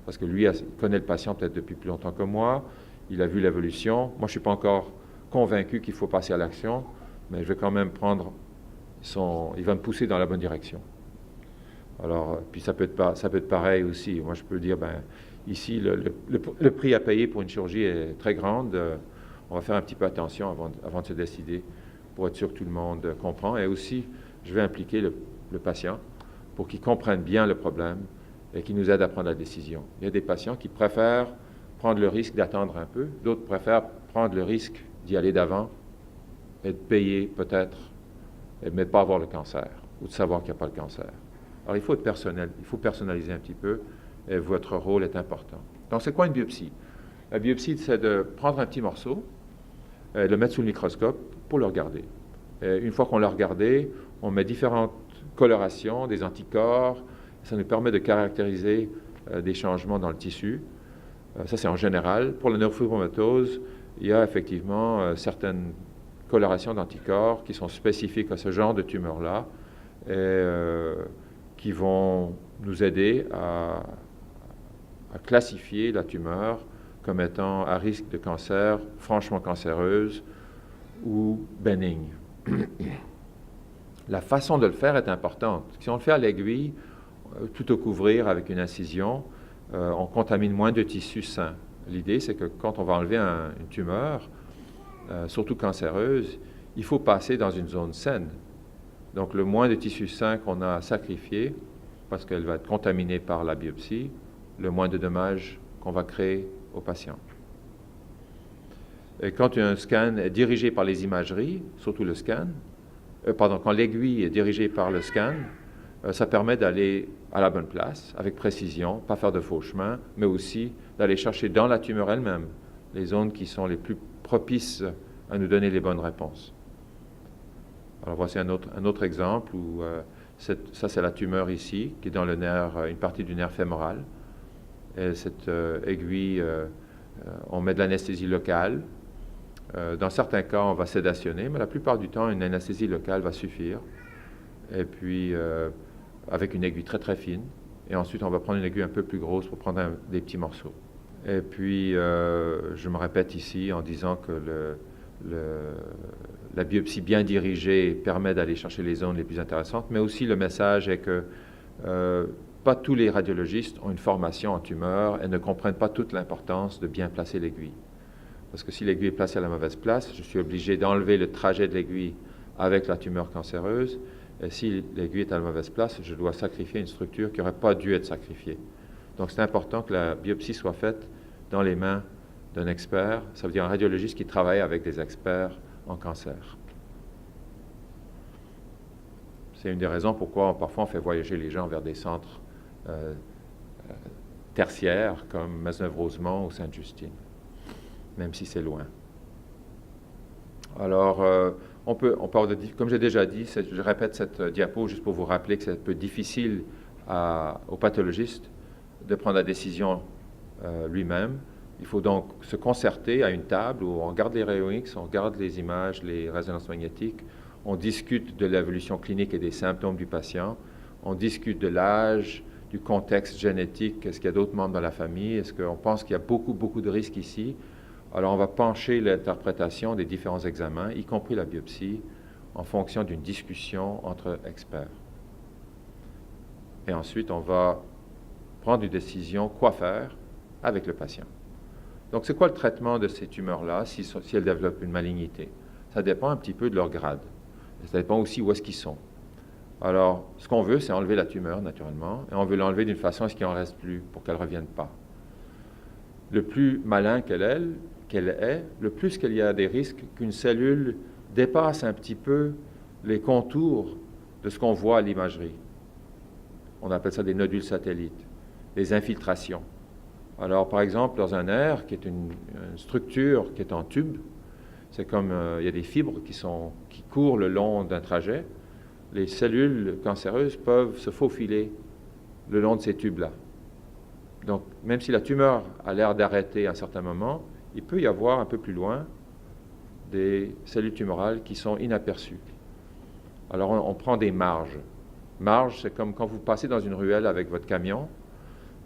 Parce que lui, il connaît le patient peut-être depuis plus longtemps que moi, il a vu l'évolution. Moi, je ne suis pas encore convaincu qu'il faut passer à l'action, mais je vais quand même il va me pousser dans la bonne direction. Alors, puis ça peut être pareil aussi. Moi, je peux dire, ici, le prix à payer pour une chirurgie est très grande. On va faire un petit peu attention avant de se décider pour être sûr que tout le monde comprend. Et aussi, je vais impliquer le patient pour qu'il comprenne bien le problème et qu'il nous aide à prendre la décision. Il y a des patients qui préfèrent prendre le risque d'attendre un peu, d'autres préfèrent prendre le risque d'y aller d'avant et de payer peut-être, mais de pas avoir le cancer ou de savoir qu'il n'y a pas le cancer. Alors, il faut être personnel, il faut personnaliser un petit peu et votre rôle est important. Donc, c'est quoi une biopsie? La biopsie, c'est de prendre un petit morceau, de le mettre sous le microscope pour le regarder. Et une fois qu'on l'a regardé, on met différentes colorations, des anticorps. Ça nous permet de caractériser des changements dans le tissu. Ça, c'est en général. Pour la neurofibromatose, il y a effectivement certaines colorations d'anticorps qui sont spécifiques à ce genre de tumeur-là et qui vont nous aider à classifier la tumeur comme étant à risque de cancer, franchement cancéreuse ou bénigne. La façon de le faire est importante. Si on le fait à l'aiguille, tout au couvrir avec une incision, on contamine moins de tissus sains. L'idée, c'est que quand on va enlever une tumeur, surtout cancéreuse, il faut passer dans une zone saine. Donc, le moins de tissus sains qu'on a sacrifié, parce qu'elle va être contaminée par la biopsie, le moins de dommages qu'on va créer au patient. Et quand un scan est dirigé par les imageries, surtout le scan, quand l'aiguille est dirigée par le scan, ça permet d'aller à la bonne place, avec précision, pas faire de faux chemins, mais aussi d'aller chercher dans la tumeur elle-même les zones qui sont les plus propices à nous donner les bonnes réponses. Alors voici un autre exemple où ça c'est la tumeur ici, qui est dans le nerf, une partie du nerf fémoral. Et cette aiguille, on met de l'anesthésie locale. Dans certains cas, on va sédationner, mais la plupart du temps, une anesthésie locale va suffire. Et puis, avec une aiguille très très fine. Et ensuite, on va prendre une aiguille un peu plus grosse pour prendre des petits morceaux. Et puis, je me répète ici en disant que la biopsie bien dirigée permet d'aller chercher les zones les plus intéressantes, mais aussi le message est que pas tous les radiologistes ont une formation en tumeur et ne comprennent pas toute l'importance de bien placer l'aiguille. Parce que si l'aiguille est placée à la mauvaise place, je suis obligé d'enlever le trajet de l'aiguille avec la tumeur cancéreuse. Et si l'aiguille est à la mauvaise place, je dois sacrifier une structure qui n'aurait pas dû être sacrifiée. Donc c'est important que la biopsie soit faite dans les mains d'un expert, ça veut dire un radiologiste qui travaille avec des experts en cancer. C'est une des raisons pourquoi parfois on fait voyager les gens vers des centres tertiaires comme Maisonneuve-Rosemont ou Sainte-Justine, même si c'est loin. Alors, on parle de, comme j'ai déjà dit, je répète cette diapo juste pour vous rappeler que c'est un peu difficile au pathologiste de prendre la décision lui-même. Il faut donc se concerter à une table où on regarde les rayons X, on regarde les images, les résonances magnétiques, on discute de l'évolution clinique et des symptômes du patient, on discute de l'âge, du contexte génétique, est-ce qu'il y a d'autres membres dans la famille, est-ce qu'on pense qu'il y a beaucoup de risques ici. Alors on va pencher l'interprétation des différents examens, y compris la biopsie, en fonction d'une discussion entre experts. Et ensuite, on va prendre une décision, quoi faire avec le patient. Donc, c'est quoi le traitement de ces tumeurs-là si elles développent une malignité? Ça dépend un petit peu de leur grade. Ça dépend aussi où est-ce qu'ils sont. Alors, ce qu'on veut, c'est enlever la tumeur, naturellement, et on veut l'enlever d'une façon à ce qu'il n'en reste plus, pour qu'elle ne revienne pas. Le plus malin qu'elle est, le plus qu'il y a des risques qu'une cellule dépasse un petit peu les contours de ce qu'on voit à l'imagerie. On appelle ça des nodules satellites, des infiltrations. Alors, par exemple, dans un nerf, qui est une structure qui est en tube, c'est comme il y a des fibres qui courent le long d'un trajet, les cellules cancéreuses peuvent se faufiler le long de ces tubes-là. Donc, même si la tumeur a l'air d'arrêter à un certain moment, il peut y avoir un peu plus loin des cellules tumorales qui sont inaperçues. Alors, on prend des marges. Marge, c'est comme quand vous passez dans une ruelle avec votre camion,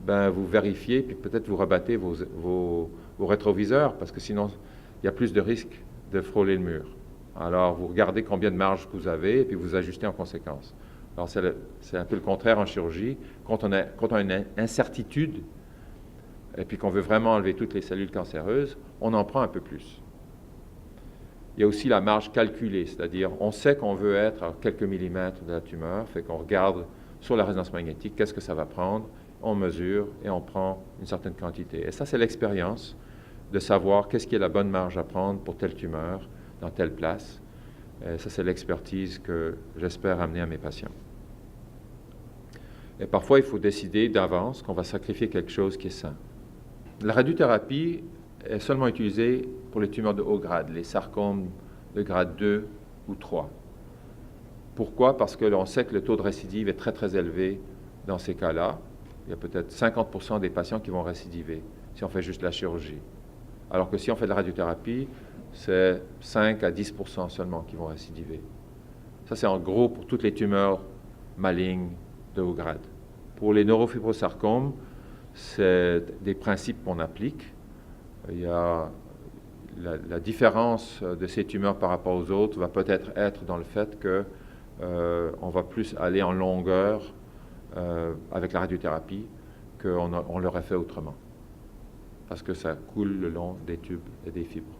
ben, vous vérifiez, puis peut-être vous rebattez vos rétroviseurs, parce que sinon, il y a plus de risques de frôler le mur. Alors, vous regardez combien de marge vous avez, et puis vous ajustez en conséquence. Alors, c'est un peu le contraire en chirurgie. Quand on a une incertitude, et puis qu'on veut vraiment enlever toutes les cellules cancéreuses, on en prend un peu plus. Il y a aussi la marge calculée, c'est-à-dire on sait qu'on veut être à quelques millimètres de la tumeur, fait qu'on regarde sur la résonance magnétique, qu'est-ce que ça va prendre, on mesure et on prend une certaine quantité. Et ça, c'est l'expérience de savoir qu'est-ce qui est la bonne marge à prendre pour telle tumeur, dans telle place. Et ça, c'est l'expertise que j'espère amener à mes patients. Et parfois, il faut décider d'avance qu'on va sacrifier quelque chose qui est sain. La radiothérapie est seulement utilisée pour les tumeurs de haut grade, les sarcomes de grade 2 ou 3. Pourquoi? Parce que l'on sait que le taux de récidive est très élevé dans ces cas-là. Il y a peut-être 50% des patients qui vont récidiver si on fait juste la chirurgie. Alors que si on fait de la radiothérapie, c'est 5 à 10% seulement qui vont récidiver. Ça, c'est en gros pour toutes les tumeurs malignes de haut grade. Pour les neurofibrosarcomes, c'est des principes qu'on applique. Il y a la différence de ces tumeurs par rapport aux autres va peut-être être dans le fait qu'on va plus aller en longueur avec la radiothérapie qu'on l'aurait fait autrement, parce que ça coule le long des tubes et des fibres.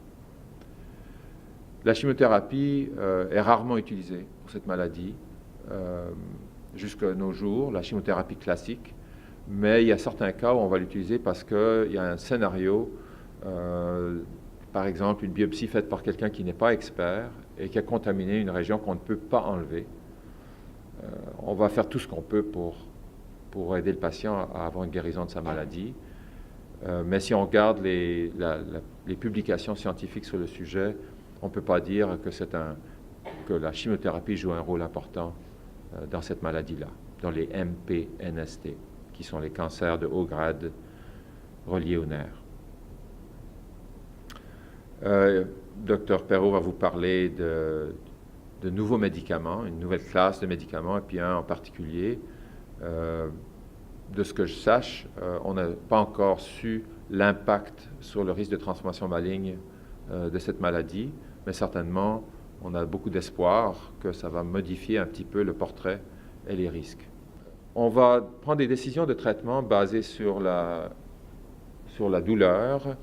La chimiothérapie est rarement utilisée pour cette maladie jusqu'à nos jours, la chimiothérapie classique, mais il y a certains cas où on va l'utiliser parce qu'il y a un scénario, par exemple une biopsie faite par quelqu'un qui n'est pas expert et qui a contaminé une région qu'on ne peut pas enlever. On va faire tout ce qu'on peut pour aider le patient à avoir une guérison de sa maladie. Mais si on regarde les publications scientifiques sur le sujet, on ne peut pas dire que la chimiothérapie joue un rôle important dans cette maladie-là, dans les MPNST, qui sont les cancers de haut grade reliés aux nerfs. Dr Perrault va vous parler de nouveaux médicaments, une nouvelle classe de médicaments, et puis un en particulier. De ce que je sache, on n'a pas encore su l'impact sur le risque de transformation maligne de cette maladie, mais certainement, on a beaucoup d'espoir que ça va modifier un petit peu le portrait et les risques. On va prendre des décisions de traitement basées sur la douleur,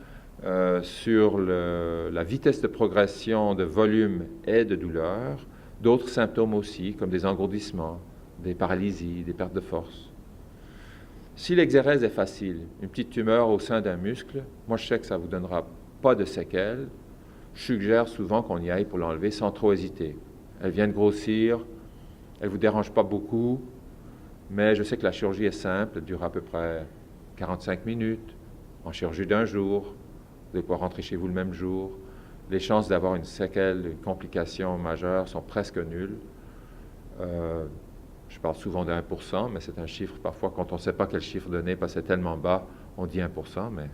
sur la vitesse de progression de volume et de douleur, D'autres symptômes aussi, comme des engourdissements, des paralysies, des pertes de force. Si l'exérèse est facile, une petite tumeur au sein d'un muscle, moi je sais que ça ne vous donnera pas de séquelles. Je suggère souvent qu'on y aille pour l'enlever sans trop hésiter. Elle vient de grossir, elle ne vous dérange pas beaucoup, mais je sais que la chirurgie est simple, elle dure à peu près 45 minutes, en chirurgie d'un jour, vous allez pouvoir rentrer chez vous le même jour. Les chances d'avoir une séquelle, une complication majeure sont presque nulles. Je parle souvent de 1%, mais c'est un chiffre, parfois quand on ne sait pas quel chiffre donner, parce que c'est tellement bas, on dit 1%, mais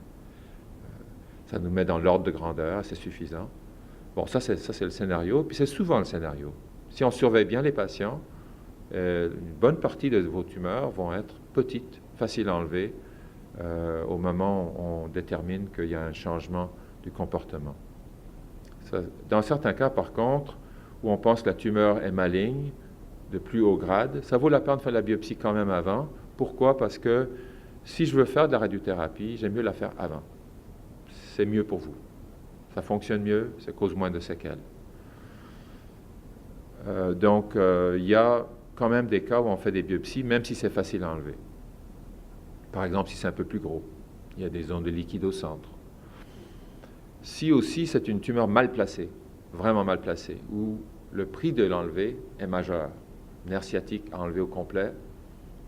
ça nous met dans l'ordre de grandeur, c'est suffisant. Bon, ça c'est le scénario, puis c'est souvent le scénario. Si on surveille bien les patients, une bonne partie de vos tumeurs vont être petites, faciles à enlever, au moment où on détermine qu'il y a un changement du comportement. Dans certains cas, par contre, où on pense que la tumeur est maligne, de plus haut grade, ça vaut la peine de faire la biopsie quand même avant. Pourquoi? Parce que si je veux faire de la radiothérapie, j'aime mieux la faire avant. C'est mieux pour vous. Ça fonctionne mieux, ça cause moins de séquelles. Donc, il y a quand même des cas où on fait des biopsies, même si c'est facile à enlever. Par exemple, si c'est un peu plus gros, il y a des zones de liquide au centre. Si aussi c'est une tumeur mal placée, vraiment mal placée, où le prix de l'enlever est majeur, nerf sciatique à enlever au complet,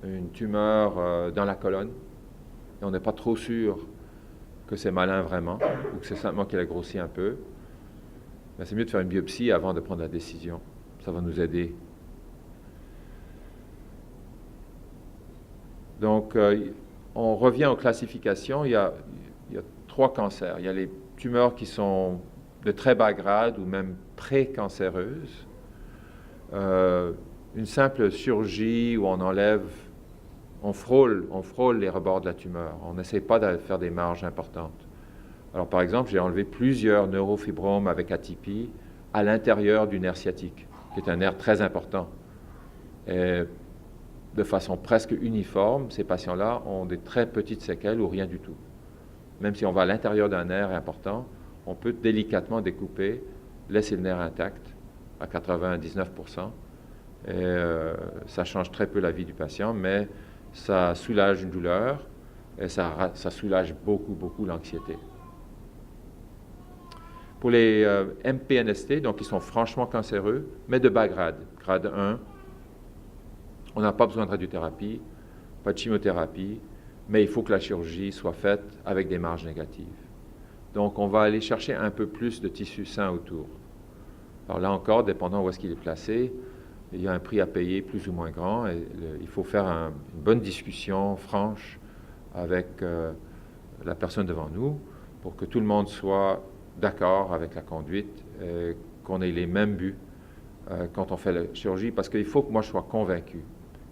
une tumeur dans la colonne, et on n'est pas trop sûr que c'est malin vraiment, ou que c'est simplement qu'elle a grossi un peu, mais c'est mieux de faire une biopsie avant de prendre la décision. Ça va nous aider. Donc, on revient aux classifications. Il y a 3 cancers. Il y a les tumeurs qui sont de très bas grade ou même pré-cancéreuses. Une simple chirurgie où on frôle les rebords de la tumeur. On n'essaie pas de faire des marges importantes. Alors, par exemple, j'ai enlevé plusieurs neurofibromes avec atypie à l'intérieur du nerf sciatique, qui est un nerf très important. Et de façon presque uniforme, ces patients-là ont des très petites séquelles ou rien du tout. Même si on va à l'intérieur d'un nerf important, on peut délicatement découper, laisser le nerf intact à 99%. Et ça change très peu la vie du patient, mais ça soulage une douleur et ça soulage beaucoup l'anxiété. Pour les MPNST, donc ils sont franchement cancéreux, mais de bas grade, grade 1, on n'a pas besoin de radiothérapie, pas de chimiothérapie, mais il faut que la chirurgie soit faite avec des marges négatives. Donc, on va aller chercher un peu plus de tissu sain autour. Alors là encore, dépendant où est-ce qu'il est placé, il y a un prix à payer plus ou moins grand et il faut faire une bonne discussion franche avec la personne devant nous pour que tout le monde soit d'accord avec la conduite et qu'on ait les mêmes buts quand on fait la chirurgie, parce qu'il faut que moi je sois convaincu.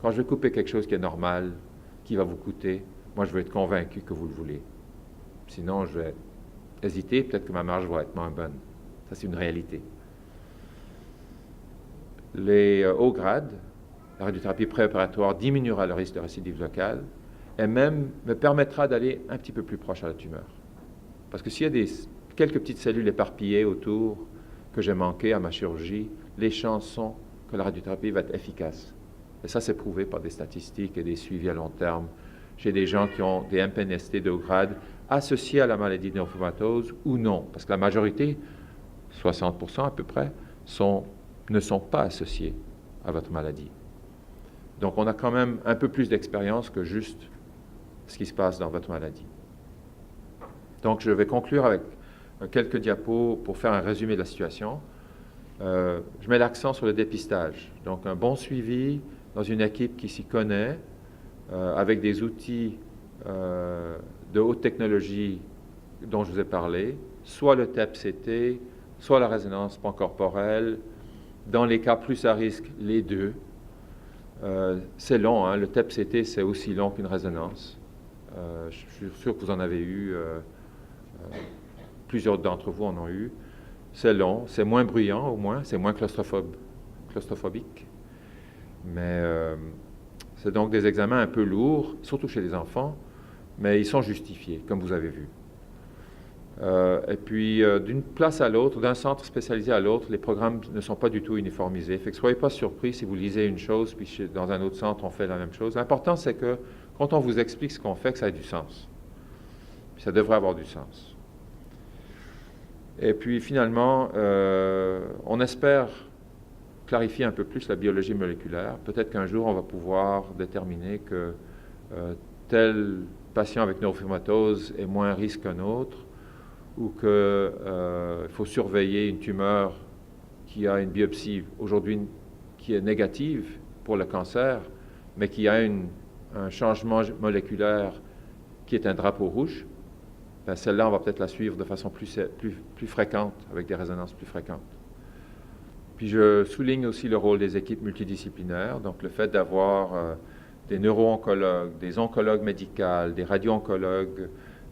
Quand je vais couper quelque chose qui est normal, qui va vous coûter, moi je veux être convaincu que vous le voulez. Sinon, je vais hésiter, peut-être que ma marge va être moins bonne. Ça, c'est une réalité. Les hauts grades, la radiothérapie préopératoire diminuera le risque de récidive locale et même me permettra d'aller un petit peu plus proche à la tumeur. Parce que s'il y a quelques petites cellules éparpillées autour que j'ai manquées à ma chirurgie, les chances sont que la radiothérapie va être efficace. Et ça, c'est prouvé par des statistiques et des suivis à long terme chez des gens qui ont des MPNST de haut grade associés à la maladie de neurofibromatosis ou non. Parce que la majorité, 60% à peu près, ne sont pas associés à votre maladie. Donc, on a quand même un peu plus d'expérience que juste ce qui se passe dans votre maladie. Donc, je vais conclure avec quelques diapos pour faire un résumé de la situation. Je mets l'accent sur le dépistage. Donc, un bon suivi dans une équipe qui s'y connaît, avec des outils de haute technologie dont je vous ai parlé, soit le TEP-CT, soit la résonance pancorporelle. Dans les cas plus à risque, les deux. C'est long, hein? Le TEP-CT, c'est aussi long qu'une résonance. Je suis sûr que vous en avez eu, plusieurs d'entre vous en ont eu. C'est long, c'est moins bruyant au moins, c'est moins claustrophobique. Mais c'est donc des examens un peu lourds, surtout chez les enfants, mais ils sont justifiés, comme vous avez vu. Et puis, d'une place à l'autre, d'un centre spécialisé à l'autre, les programmes ne sont pas du tout uniformisés. Fait que soyez pas surpris si vous lisez une chose, puis dans un autre centre, on fait la même chose. L'important, c'est que quand on vous explique ce qu'on fait, que ça ait du sens. Puis ça devrait avoir du sens. Et puis, finalement, on espère clarifier un peu plus la biologie moléculaire. Peut-être qu'un jour, on va pouvoir déterminer que tel patient avec neurofibromatose est moins à risque qu'un autre, ou qu'il faut surveiller une tumeur qui a une biopsie aujourd'hui qui est négative pour le cancer, mais qui a un changement moléculaire qui est un drapeau rouge. Ben, celle-là, on va peut-être la suivre de façon plus fréquente, avec des résonances plus fréquentes. Puis je souligne aussi le rôle des équipes multidisciplinaires, donc le fait d'avoir des neuro-oncologues, des oncologues médicaux, des radio-oncologues,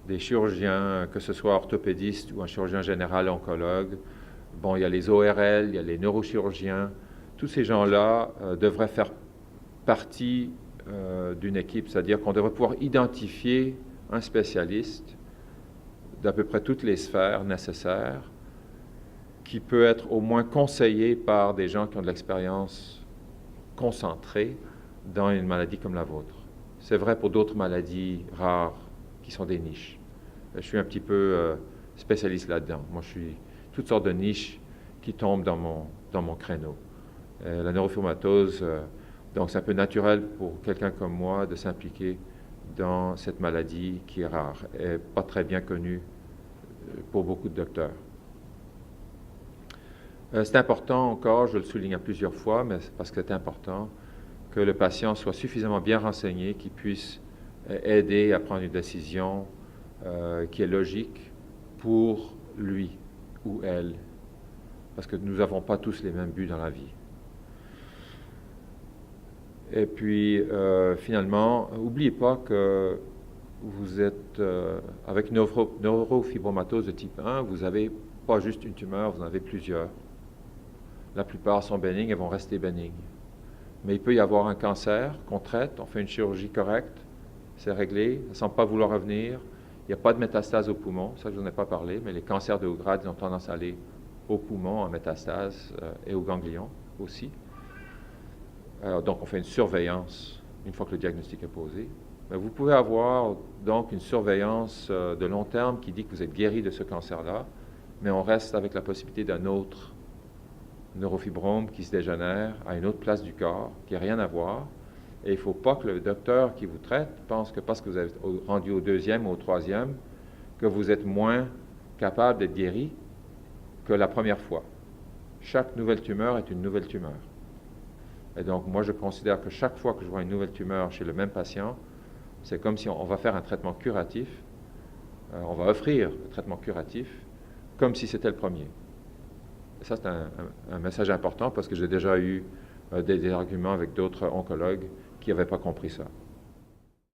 des chirurgiens, que ce soit orthopédiste ou un chirurgien général oncologue. Bon, il y a les ORL, il y a les neurochirurgiens. Tous ces gens-là devraient faire partie d'une équipe, c'est-à-dire qu'on devrait pouvoir identifier un spécialiste d'à peu près toutes les sphères nécessaires, qui peut être au moins conseillé par des gens qui ont de l'expérience concentrée dans une maladie comme la vôtre. C'est vrai pour d'autres maladies rares qui sont des niches. Je suis un petit peu spécialiste là-dedans. Moi, je suis toutes sortes de niches qui tombent dans mon créneau. La neurofibromatose, donc c'est un peu naturel pour quelqu'un comme moi de s'impliquer dans cette maladie qui est rare et pas très bien connue pour beaucoup de docteurs. C'est important encore, je le souligne à plusieurs fois, mais c'est parce que c'est important que le patient soit suffisamment bien renseigné, qu'il puisse aider à prendre une décision qui est logique pour lui ou elle, parce que nous n'avons pas tous les mêmes buts dans la vie. Et puis, finalement, n'oubliez pas que vous êtes, avec une neurofibromatose de type 1, vous n'avez pas juste une tumeur, vous en avez plusieurs. La plupart sont bénignes et vont rester bénignes. Mais il peut y avoir un cancer qu'on traite, on fait une chirurgie correcte, c'est réglé, ça ne semble pas vouloir revenir, il n'y a pas de métastase au poumon, ça je n'en ai pas parlé, mais les cancers de haut grade, ils ont tendance à aller au poumon, en métastase et au ganglion aussi. Donc on fait une surveillance une fois que le diagnostic est posé. Mais vous pouvez avoir donc une surveillance de long terme qui dit que vous êtes guéri de ce cancer-là, mais on reste avec la possibilité d'un autre neurofibrome qui se dégénère à une autre place du corps, qui n'a rien à voir. Et il ne faut pas que le docteur qui vous traite pense que parce que vous êtes rendu au deuxième ou au troisième, que vous êtes moins capable d'être guéri que la première fois. Chaque nouvelle tumeur est une nouvelle tumeur. Et donc, moi, je considère que chaque fois que je vois une nouvelle tumeur chez le même patient, c'est comme si on va faire un traitement curatif, on va offrir le traitement curatif, comme si c'était le premier. Et ça, c'est un message important parce que j'ai déjà eu des arguments avec d'autres oncologues qui n'avaient pas compris ça.